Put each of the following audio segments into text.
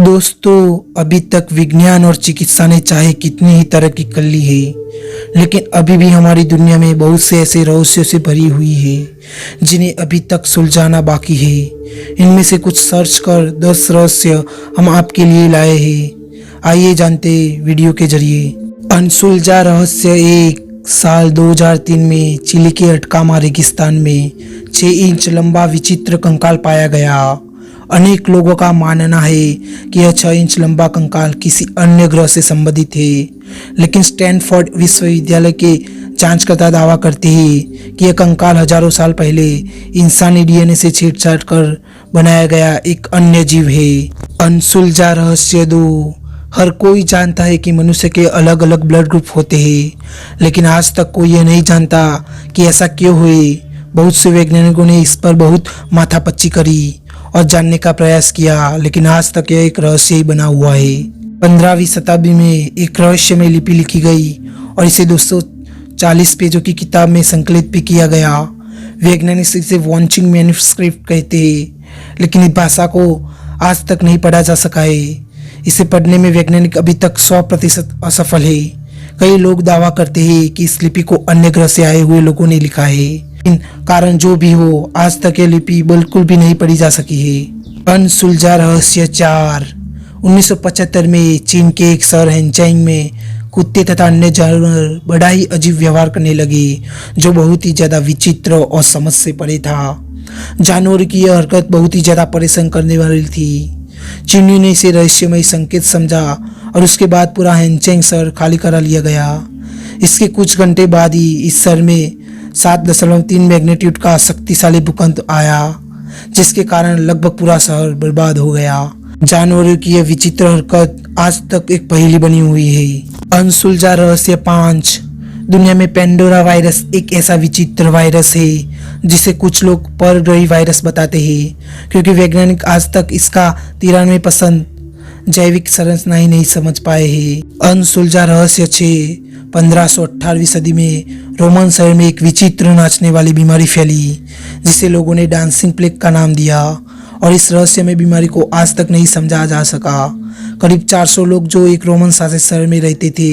दोस्तों, अभी तक विज्ञान और चिकित्सा ने चाहे कितनी ही तरक्की कर ली है, लेकिन अभी भी हमारी दुनिया में बहुत से ऐसे रहस्यों से भरी हुई है जिन्हें अभी तक सुलझाना बाकी है। इनमें से कुछ सर्च कर 10 रहस्य हम आपके लिए लाए हैं। आइए जानते वीडियो के जरिए। अनसुलझा रहस्य एक। साल 2003 में चिली के अटकामा रेगिस्तान में 6 इंच लंबा विचित्र कंकाल पाया गया। अनेक लोगों का मानना है कि यह 6 इंच लंबा कंकाल किसी अन्य ग्रह से संबंधित है, लेकिन स्टैनफोर्ड विश्वविद्यालय के जांचकर्ता दावा करते हैं कि यह कंकाल हजारों साल पहले इंसानी डीएनए से छेड़छाड़ कर बनाया गया एक अन्य जीव है। अनसुलझा रहस्य 2। हर कोई जानता है कि मनुष्य के अलग अलग ब्लड ग्रुप होते हैं, लेकिन आज तक कोई यह नहीं जानता कि ऐसा क्यों हुए। बहुत से वैज्ञानिकों ने इस पर बहुत माथापच्ची करी और जानने का प्रयास किया, लेकिन आज तक यह एक रहस्य ही बना हुआ है। 15वीं शताब्दी में एक रहस्यमय लिपि लिखी गई और इसे 240 पेजों की किताब में संकलित भी किया गया। वैज्ञानिक इसे वांचिंग मैन्युस्क्रिप्ट कहते हैं, लेकिन इस भाषा को आज तक नहीं पढ़ा जा सका है। इसे पढ़ने में वैज्ञानिक अभी तक 100% असफल है। कई लोग दावा करते हैं कि इस लिपि को अन्य ग्रह से आए हुए लोगों ने लिखा है, लेकिन कारण जो भी हो, आज तक यह लिपि बिल्कुल भी नहीं पढ़ी जा सकी है। अनसुलझा रहस्य 4। 1975 में चीन के एक शहर हेनचाइंग में कुत्ते तथा अन्य जानवर बड़ा ही अजीब व्यवहार करने लगे, जो बहुत ही ज्यादा विचित्र और समझ से परे था। जानवर की यह हरकत बहुत ही ज्यादा परेशान करने वाली थी। चीनी ने इसे रहस्यमय संकेत समझा और उसके बाद पूरा हेनचाइंग शहर खाली करा लिया गया। इसके कुछ घंटे बाद ही इस शहर में 7.3 मैग्नीट्यूड का शक्तिशाली भूकंप आया, जिसके कारण लगभग पूरा शहर बर्बाद हो गया। जानवरों की यह विचित्र हरकत आज तक एक पहेली बनी हुई है। अनसुलझा रहस्य 5। दुनिया में पेंडोरा वायरस एक ऐसा विचित्र वायरस है जिसे कुछ लोग परग्रही वायरस बताते हैं, क्योंकि वैज्ञानिक आज तक इसका 93% जैविक संरचना ही नहीं समझ पाए हैं। अनसुलझा रहस्य 6। 1518वीं सदी में रोमन शहर में एक विचित्र नाचने वाली बीमारी फैली, जिसे लोगों ने डांसिंग प्लेग का नाम दिया, और इस रहस्यमय बीमारी को आज तक नहीं समझा जा सका। करीब 400 लोग जो एक रोमन शासित शहर में रहते थे,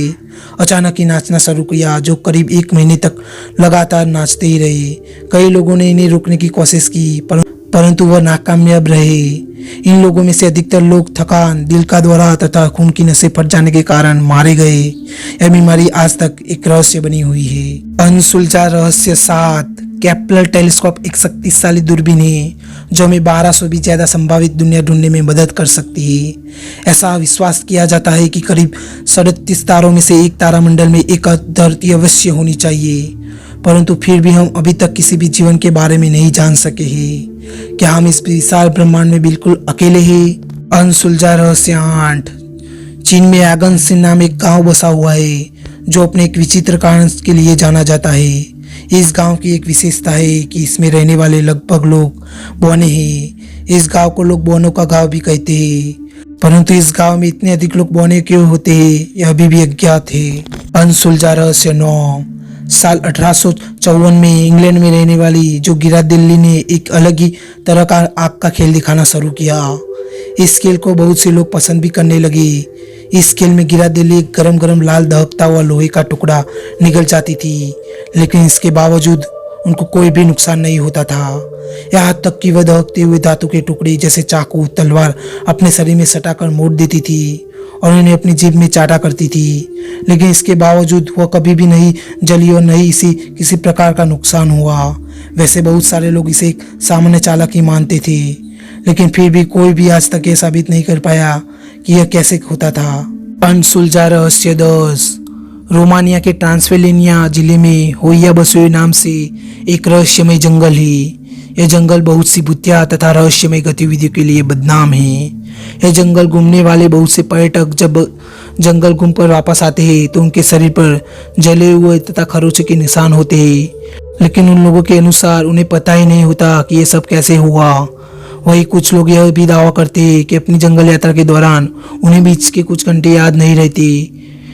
अचानक ही नाचना शुरू किया, जो करीब 1 महीने तक लगातार नाचते ही रहे। कई लोगों ने इन्हें रोकने की कोशिश की, परंतु वह नाकामयाब रहे। इन लोगों में से अधिकतर लोग थकान, दिल का दौरा तथा खून की नसें फट जाने के कारण मारे गए। यह बीमारी आज तक एक रहस्य बनी हुई है। अनसुलझा रहस्य 7। केपलर टेलीस्कोप एक शक्तिशाली दूरबीन है जो हमें 1200 भी ज्यादा संभावित दुनिया ढूंढने में मदद कर सकती है। ऐसा विश्वास किया जाता है कि करीब 37 तारों में से एक तारामंडल में एक धरती अवश्य होनी चाहिए, परंतु फिर भी हम अभी तक किसी भी जीवन के बारे में नहीं जान सके हैं। क्या हम इस विशाल ब्रह्मांड में बिल्कुल अकेले हैं? अनसुलझा रहस्य 8। चीन में यागनसिन नाम एक गांव बसा हुआ है जो अपने एक विचित्र कारण के लिए जाना जाता है। इस गांव की एक विशेषता है कि इसमें रहने वाले लगभग लोग बौने हैं। इस गांव को लोग बौनों का गांव भी कहते हैं, परंतु इस गांव में इतने अधिक लोग बौने क्यों होते हैं, यह अभी भी अज्ञात है। अनसुलझा रहस्य 9। साल 1854 में इंग्लैंड में रहने वाली जो गिरा दिल्ली ने एक अलग ही तरह का आग का खेल दिखाना शुरू किया। इस खेल को बहुत से लोग पसंद भी करने लगे। इस खेल में गिरा दिल्ली एक गरम गरम लाल दहकता हुआ लोहे का टुकड़ा निगल जाती थी, लेकिन इसके बावजूद उनको कोई भी नुकसान नहीं होता था। यहाँ तक कि वह दहकते हुए धातु के टुकड़े जैसे चाकू, तलवार अपने शरीर में सटाकर मोड़ देती थी और उन्हें अपनी जीभ में चाटा करती थी, लेकिन इसके बावजूद वह कभी भी नहीं जली और नहीं इसी किसी प्रकार का नुकसान हुआ। वैसे बहुत सारे लोग इसे एक सामान्य चालक ही मानते थे, लेकिन फिर भी कोई भी आज तक यह साबित नहीं कर पाया कि यह कैसे होता था। अनसुलझा रहस्य 10। रोमानिया के ट्रांसवेलिनिया जिले में होइया बसोई नाम से एक रहस्यमय जंगल है। यह जंगल बहुत सी भूतिया तथा रहस्यमय गतिविधियों के लिए बदनाम है। यह जंगल घूमने वाले बहुत से पर्यटक जब जंगल घूम कर वापस आते हैं तो उनके शरीर पर जले हुए तथा खरोंचों के निशान होते हैं, लेकिन उन लोगों के अनुसार उन्हें पता ही नहीं होता कि यह सब कैसे हुआ। वही कुछ लोग यह भी दावा करते हैं कि अपनी जंगल यात्रा के दौरान उन्हें बीच के कुछ घंटे याद नहीं रहते।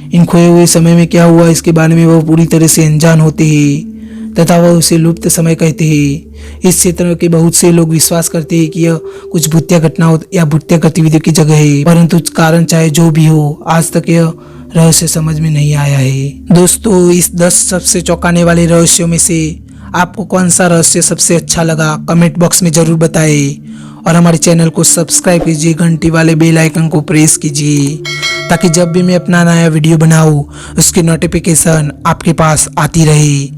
इन खोए हुए समय में क्या हुआ इसके बारे में वह पूरी तरह से अनजान होते हैं तथा वह उसे लुप्त समय कहते हैं। इस क्षेत्र के बहुत से लोग विश्वास करते हैं कि यह कुछ भूतिया घटनाओं या भूतिया गतिविधियों की जगह है, परंतु कारण चाहे जो भी हो, आज तक यह रहस्य समझ में नहीं आया है। दोस्तों, इस 10 सबसे चौंकाने वाले रहस्यों में से आपको कौन सा रहस्य सबसे अच्छा लगा, कमेंट बॉक्स में जरूर बताएं और हमारे चैनल को सब्सक्राइब कीजिए, घंटी वाले बेल आइकन को प्रेस कीजिए ताकि जब भी मैं अपना नया वीडियो बनाऊं उसकी नोटिफिकेशन आपके पास आती रहे।